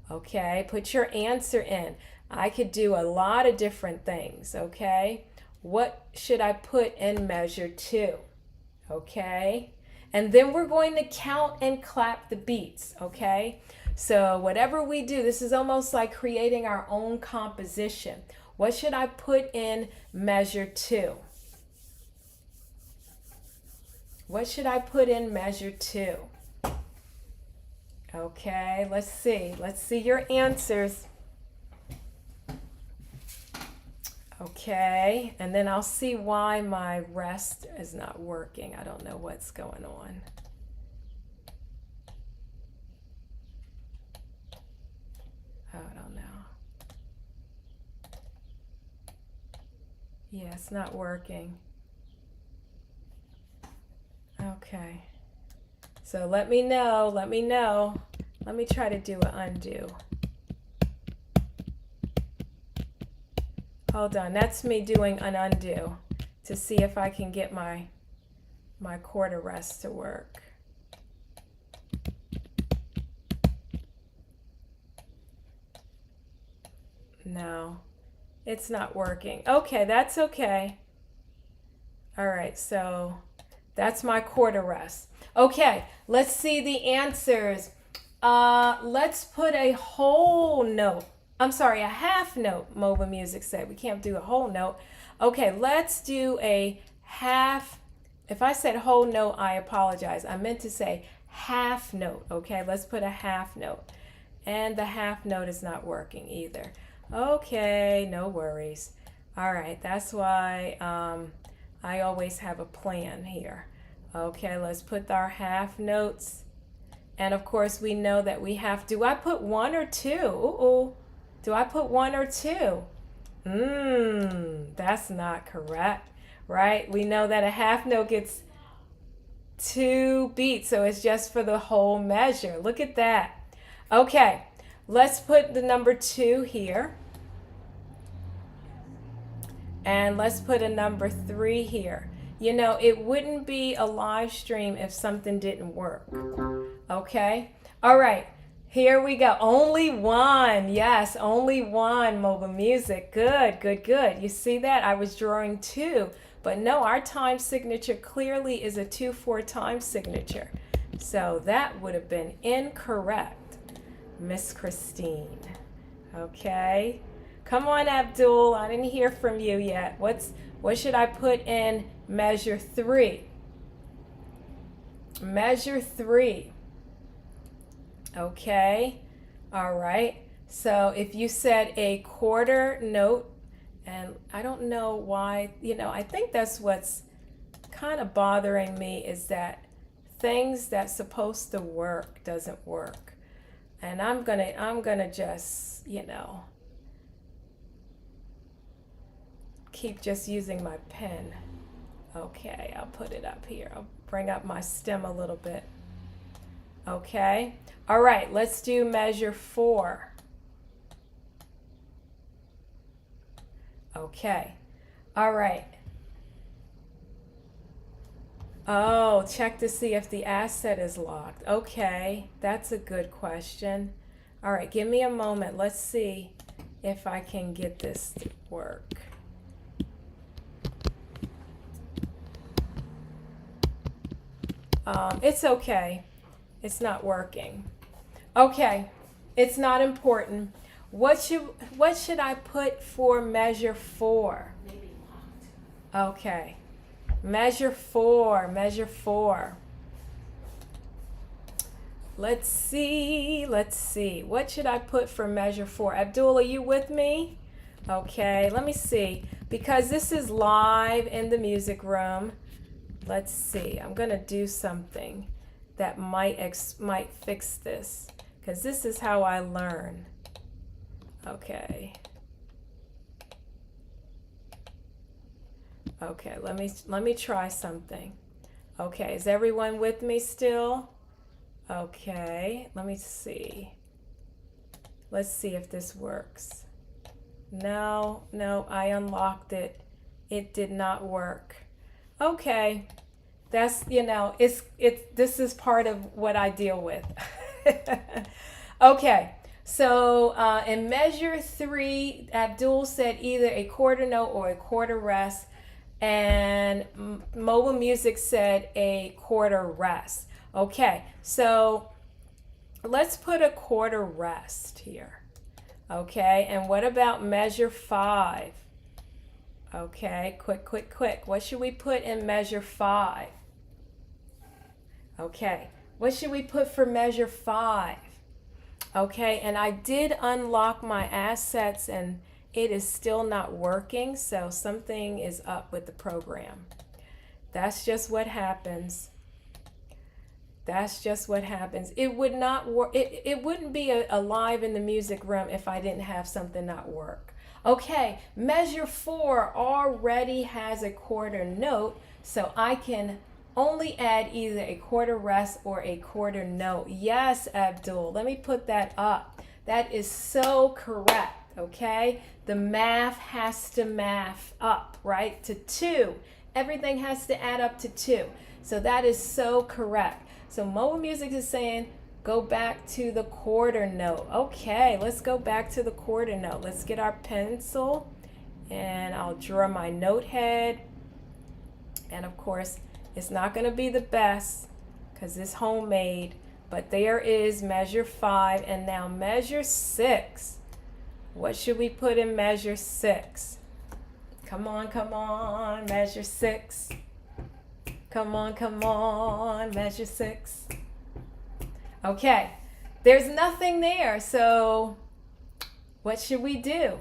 okay? Put your answer in. I could do a lot of different things, okay? What should I put in measure 2, okay? And then we're going to count and clap the beats, okay? So whatever we do, this is almost like creating our own composition. What should I put in measure 2? What should I put in measure 2? Okay, let's see. Let's see your answers. Okay, and then I'll see why my rest is not working. I don't know what's going on. I don't know. Yeah, it's not working. Okay. So let me know. Let me try to do an undo. Hold on. That's me doing an undo to see if I can get my quarter rest to work. No, it's not working. Okay, that's okay. All right, so that's my quarter rest. Okay, let's see the answers. Let's put a whole note. I'm sorry, a half note, Mobile Music said. We can't do a whole note. Okay, let's do a half. If I said whole note, I apologize. I meant to say half note. Okay, let's put a half note. And the half note is not working either. Okay, no worries. All right, that's why I always have a plan here. Okay, let's put our half notes. And of course, we know that we have, do I put 1 or 2? Ooh, do I put 1 or 2? That's not correct, right? We know that a half note gets 2 beats, so it's just for the whole measure. Look at that. Okay, let's put the number 2 here. And let's put a number 3 here. It wouldn't be a live stream if something didn't work. Okay? All right. Here we go. Only 1. Yes, only 1, Mobile Music. Good, good, good. You see that? I was drawing 2. But no, our time signature clearly is a 2/4 time signature. So that would have been incorrect, Miss Christine. Okay? Come on, Abdul. I didn't hear from you yet. What should I put in measure 3? Measure 3. Okay. All right. So if you said a quarter note, and I don't know why, I think that's what's kind of bothering me, is that things that's supposed to work doesn't work. And I'm gonna just, keep just using my pen. Okay, I'll put it up here. I'll bring up my stem a little bit. Okay. All right, let's do measure 4. Okay. All right. Oh, check to see if the asset is locked. Okay, that's a good question. All right, give me a moment. Let's see if I can get this to work. It's okay. It's not working. Okay, it's not important. What should I put for measure 4? Maybe locked. Okay. Measure 4, measure 4. Let's see. What should I put for measure 4? Abdul, are you with me? Okay, let me see. Because this is live in the music room, let's see. I'm going to do something that might fix this. Because this is how I learn. Okay. Okay, let me try something. Okay, is everyone with me still? Okay, let me see. Let's see if this works. No, I unlocked it. It did not work. Okay. That's, this is part of what I deal with. Okay. So in measure 3, Abdul said either a quarter note or a quarter rest, and Mobile Music said a quarter rest. Okay, so let's put a quarter rest here. Okay, and what about measure 5? Okay, quick. What should we put in measure 5? Okay, what should we put for measure 5? Okay, and I did unlock my assets and it is still not working, so something is up with the program. That's just what happens. It would not work. It wouldn't be alive in the music room if I didn't have something not work. Okay, measure 4 already has a quarter note, so I can only add either a quarter rest or a quarter note. Yes, Abdul, let me put that up. That is so correct, okay? The math has to math up, right? To 2. Everything has to add up to 2. So that is so correct. So Mobile Music is saying, go back to the quarter note. Okay, let's go back to the quarter note. Let's get our pencil and I'll draw my note head. And of course, it's not going to be the best because it's homemade, but there is measure 5 and now measure 6. What should we put in measure 6? Come on, measure 6. Come on, measure 6. Okay, there's nothing there, so what should we do?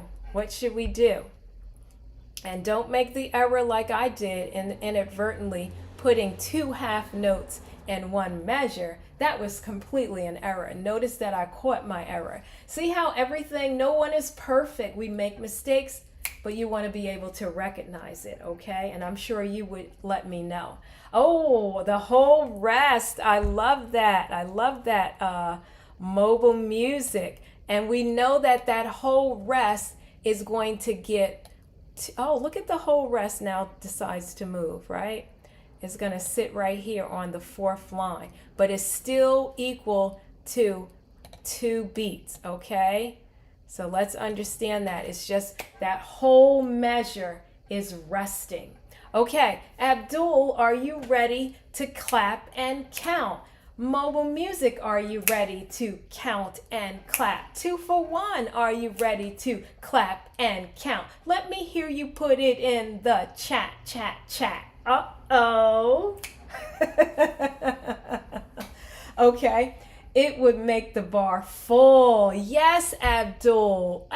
And don't make the error like I did in inadvertently putting 2 half notes in one measure. That was completely an error. Notice that I caught my error. See how no one is perfect. We make mistakes, but you want to be able to recognize it, okay? And I'm sure you would let me know. Oh, the whole rest. I love that. Mobile Music. And we know that whole rest is going to get, look at the whole rest now decides to move, right? It's going to sit right here on the 4th line, but it's still equal to 2 beats, okay? So let's understand that. It's just that whole measure is resting. Okay, Abdul, are you ready to clap and count? Mobile Music, are you ready to count and clap? 2 for 1, are you ready to clap and count? Let me hear you put it in the chat. Uh-oh. Okay. It would make the bar full. Yes, Abdul.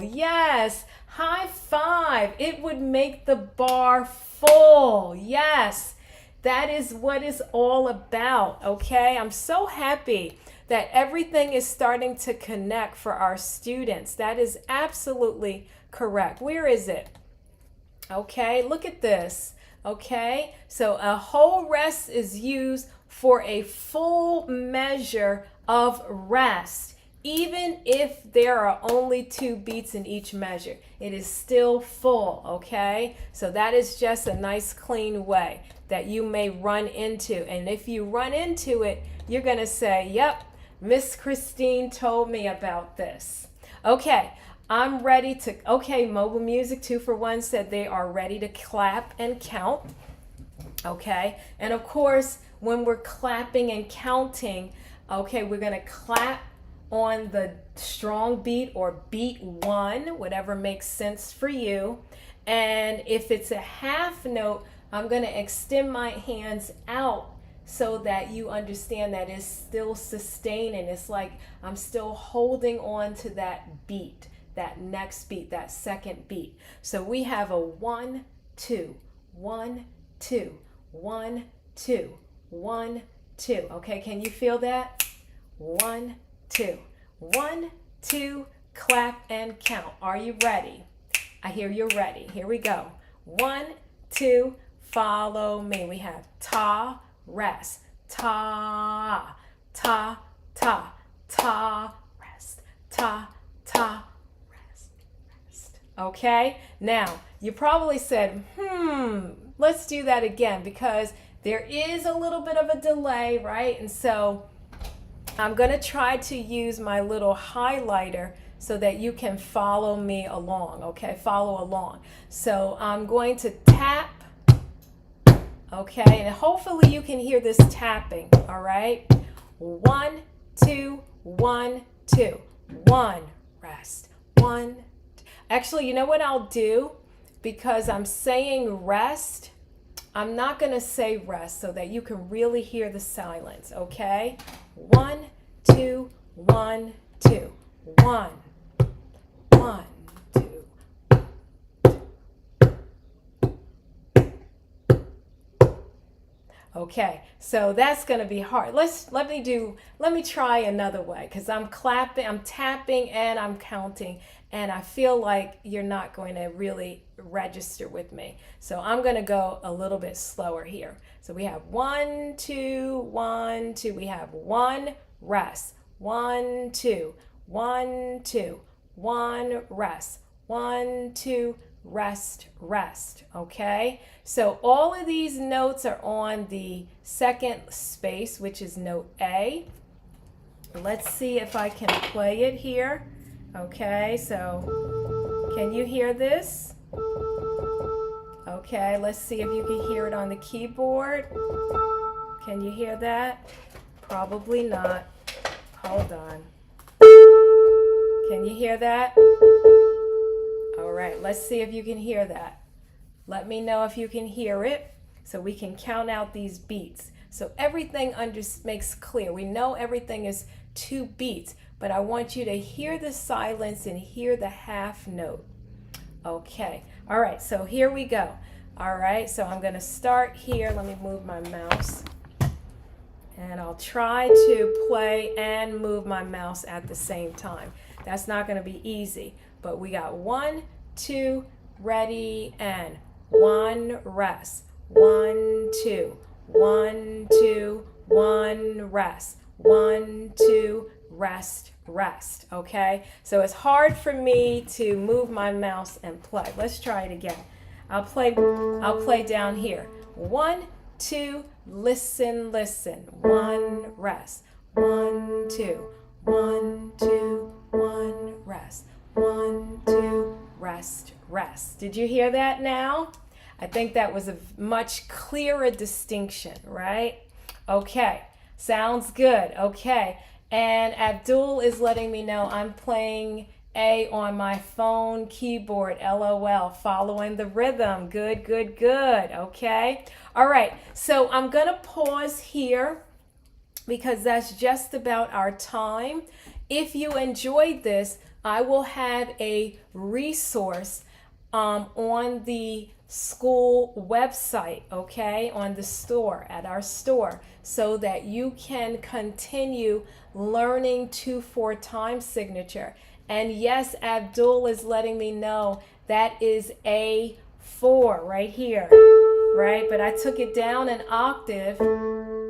Yes. High 5. It would make the bar full. Yes. That is what it's all about. Okay. I'm so happy that everything is starting to connect for our students. That is absolutely correct. Where is it? Okay. Look at this. Okay. So a whole rest is used for a full measure of rest. Even if there are only 2 beats in each measure, it is still full, okay? So that is just a nice clean way that you may run into. And if you run into it, you're going to say, yep, Miss Christine told me about this. Okay, I'm ready to, okay, Mobile Music 2 for 1 said they are ready to clap and count. Okay, and of course, when we're clapping and counting, okay, we're gonna clap on the strong beat or beat 1, whatever makes sense for you. And if it's a half note, I'm gonna extend my hands out so that you understand that it's still sustaining. It's like I'm still holding on to that beat, that next beat, that second beat. So we have a 1, 2, 1, 2, 1, 2, 1, 2. Okay, can you feel that? 1, 2, 1, 2, clap and count. Are you ready? I hear you're ready. Here we go. 1, 2, follow me. We have ta, rest, ta, ta, ta, ta, rest, ta, ta, rest, rest. Okay? Now, you probably said, let's do that again because there is a little bit of a delay, right? And so I'm going to try to use my little highlighter so that you can follow me along, okay? Follow along. So I'm going to tap, okay? And hopefully you can hear this tapping, all right? 1, 2, 1, 2. 1, rest. 1. Actually, you know what I'll do? Because I'm saying rest, I'm not going to say rest so that you can really hear the silence, okay? 1, 2, 1, 2. 1, 1, 2. Okay, so that's going to be hard. Let me try another way because I'm clapping, I'm tapping, and I'm counting, and I feel like you're not going to really register with me. So I'm going to go a little bit slower here. So we have 1, 2, 1, 2. We have 1, rest. 1, 2, 1, 2, 1, rest. 1, 2, rest, rest. Okay? So all of these notes are on the second space, which is note A. Let's see if I can play it here. Okay, so can you hear this? Okay, let's see if you can hear it on the keyboard. Can you hear that? Probably not. Hold on. Can you hear that? All right, let's see if you can hear that. Let me know if you can hear it so we can count out these beats. So everything makes clear. We know everything is 2 beats, but I want you to hear the silence and hear the half note. Okay, all right, so here we go. All right, so I'm gonna start here. Let me move my mouse. And I'll try to play and move my mouse at the same time. That's not gonna be easy, but we got 1, 2, ready, and 1, rest. 1, 2, 1, 2, 1, rest. 1, 2, rest, rest. Okay? So it's hard for me to move my mouse and play. Let's try it again. I'll play down here. 1, 2, listen, listen. 1, rest. 1, 2, 1, 2, 1, rest. 1, 2, rest, rest. Did you hear that now? I think that was a much clearer distinction, right? Okay, sounds good. Okay, and Abdul is letting me know I'm playing A on my phone keyboard, LOL, following the rhythm. Good, good, good. Okay, all right, so I'm gonna pause here because that's just about our time. If you enjoyed this, I will have a resource on the school website, okay, on the store, at our store, so that you can continue learning 2/4 time signature. And yes, Abdul is letting me know that is A4 right here, right? But I took it down an octave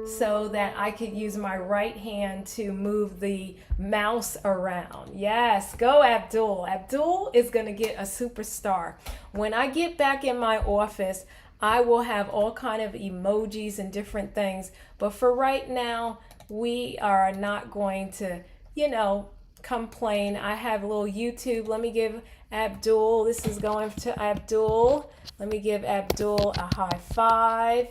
so that I could use my right hand to move the mouse around. Yes, go Abdul. Abdul is going to get a superstar. When I get back in my office, I will have all kind of emojis and different things. But for right now, we are not going to, complain. I have a little YouTube. Let me give Abdul, this is going to Abdul. Let me give Abdul a high five.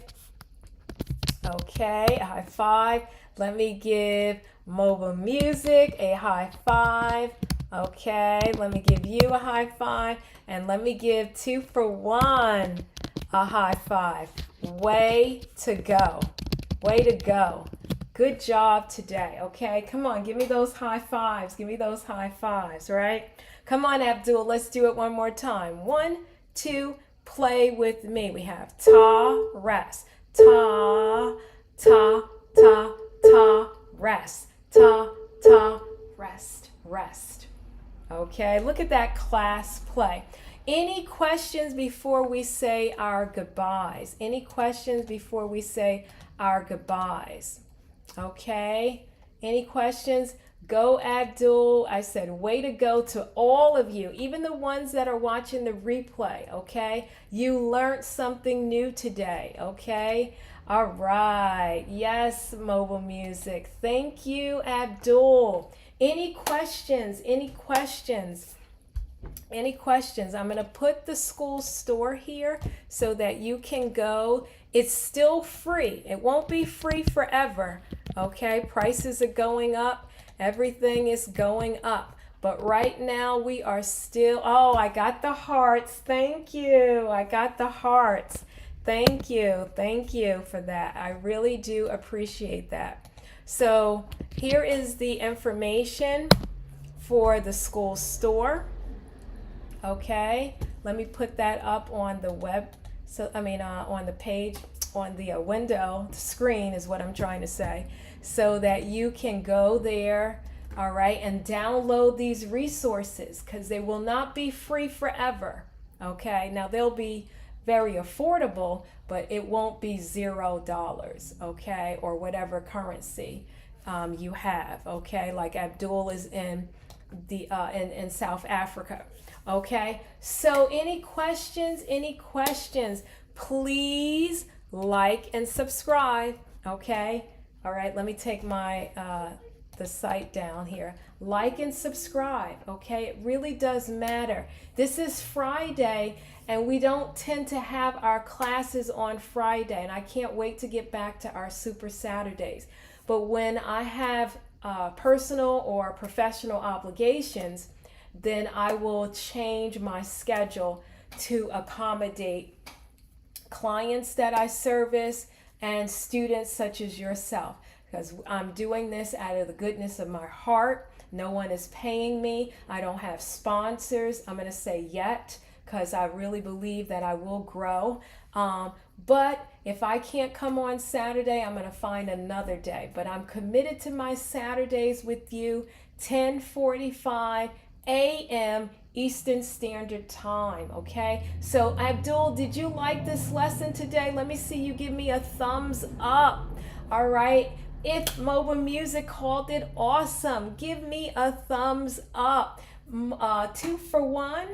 Okay, a high five. Let me give Mobile Music a high five. Okay, let me give you a high five. And let me give 2 for 1 a high five. Way to go. Way to go. Good job today. Okay, come on, give me those high fives. Give me those high fives, right? Come on, Abdul, let's do it one more time. 1, 2, play with me. We have ta, rest. Ta, ta, ta, ta, rest. Ta, ta, rest, rest. Okay, look at that class play. Any questions before we say our goodbyes? Any questions before we say our goodbyes? Okay, any questions? Go Abdul. I said way to go to all of you, even the ones that are watching the replay, okay? You learned something new today, okay? All right, yes, Mobile Music. Thank you, Abdul. Any questions? Any questions? Any questions? I'm going to put the school store here so that you can go. It's still free. It won't be free forever. Okay, prices are going up. Everything is going up. But right now we are still, oh, I got the hearts. Thank you. I got the hearts. Thank you. Thank you for that. I really do appreciate that. So here is the information for the school store. Okay, let me put that up on the web. So on the page, on the window, the screen is what I'm trying to say, so that you can go there, all right, and download these resources, because they will not be free forever. Okay, now they'll be very affordable, but it won't be $0, okay, or whatever currency you have. Okay, like Abdul is in the in South Africa. Okay, so any questions? Any questions? Please like and subscribe. Okay, all right, let me take my the site down here. Like and subscribe. Okay, it really does matter. This is Friday, and we don't tend to have our classes on Friday, and I can't wait to get back to our Super Saturdays. But when I have personal or professional obligations, then I will change my schedule to accommodate clients that I service and students such as yourself, because I'm doing this out of the goodness of my heart. No one is paying me. I don't have sponsors. I'm going to say yet, because I really believe that I will grow. But if I can't come on Saturday, I'm going to find another day. But I'm committed to my Saturdays with you, 10:45 a.m. Eastern Standard Time, okay? So Abdul, did you like this lesson today? Let me see you give me a thumbs up, all right? If Mobile Music called it awesome, give me a thumbs up. 2 for 1,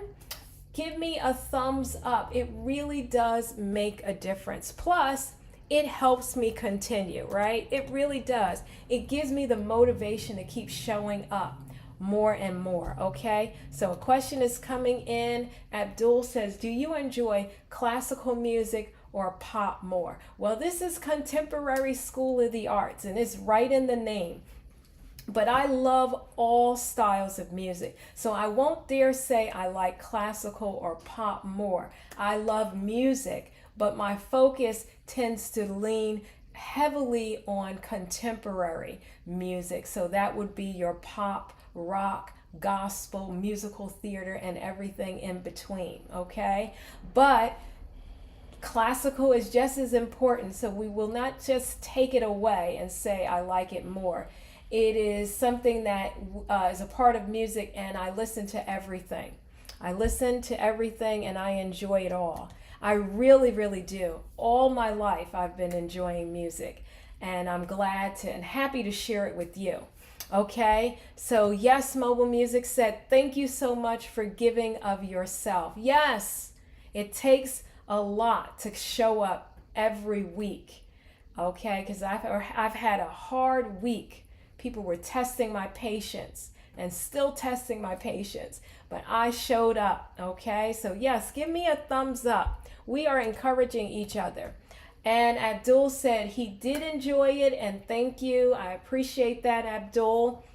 give me a thumbs up. It really does make a difference. Plus, it helps me continue, right? It really does. It gives me the motivation to keep showing up more and more, okay? So a question is coming in. Abdul says, do you enjoy classical music or pop more? Well, this is Contemporary School of the Arts, and it's right in the name. But I love all styles of music. So I won't dare say I like classical or pop more. I love music, but my focus tends to lean heavily on contemporary music. So that would be your pop, rock, gospel, musical theater, and everything in between, okay? But classical is just as important, so we will not just take it away and say I like it more. It is something that is a part of music, and I listen to everything. I listen to everything, and I enjoy it all. I really, really do. All my life I've been enjoying music, and I'm glad to and happy to share it with you. Okay, so yes, Mobile Music said, thank you so much for giving of yourself. Yes, it takes a lot to show up every week, okay? Because I've had a hard week. People were testing my patience and still testing my patience, but I showed up, okay? So yes, give me a thumbs up. We are encouraging each other. And Abdul said he did enjoy it, and thank you. I appreciate that, Abdul.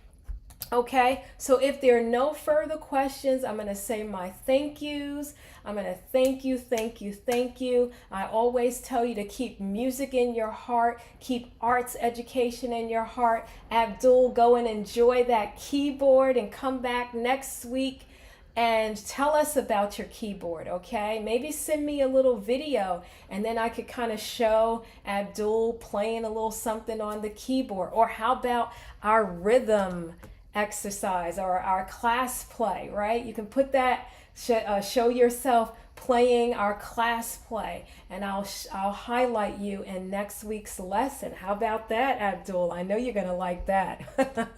Okay, so if there are no further questions, I'm going to say my thank yous. I'm going to thank you, thank you, thank you. I always tell you to keep music in your heart, keep arts education in your heart. Abdul, go and enjoy that keyboard and come back next week and tell us about your keyboard, okay? Maybe send me a little video and then I could kind of show Abdul playing a little something on the keyboard. Or how about our rhythm exercise or our class play, right? You can put that, show yourself playing our class play, and I'll highlight you in next week's lesson. How about that, Abdul? I know you're gonna like that.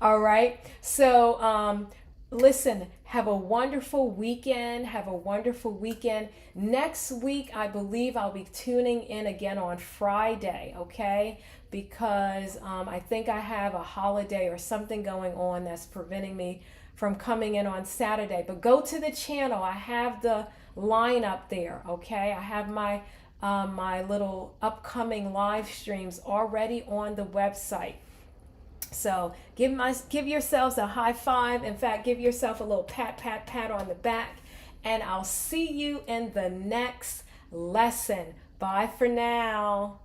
All right, so listen, have a wonderful weekend. Have a wonderful weekend. Next week, I believe I'll be tuning in again on Friday, okay? Because I think I have a holiday or something going on that's preventing me from coming in on Saturday. But go to the channel. I have the lineup there, okay? I have my my little upcoming live streams already on the website. So give yourselves a high five. In fact, give yourself a little pat on the back. And I'll see you in the next lesson. Bye for now.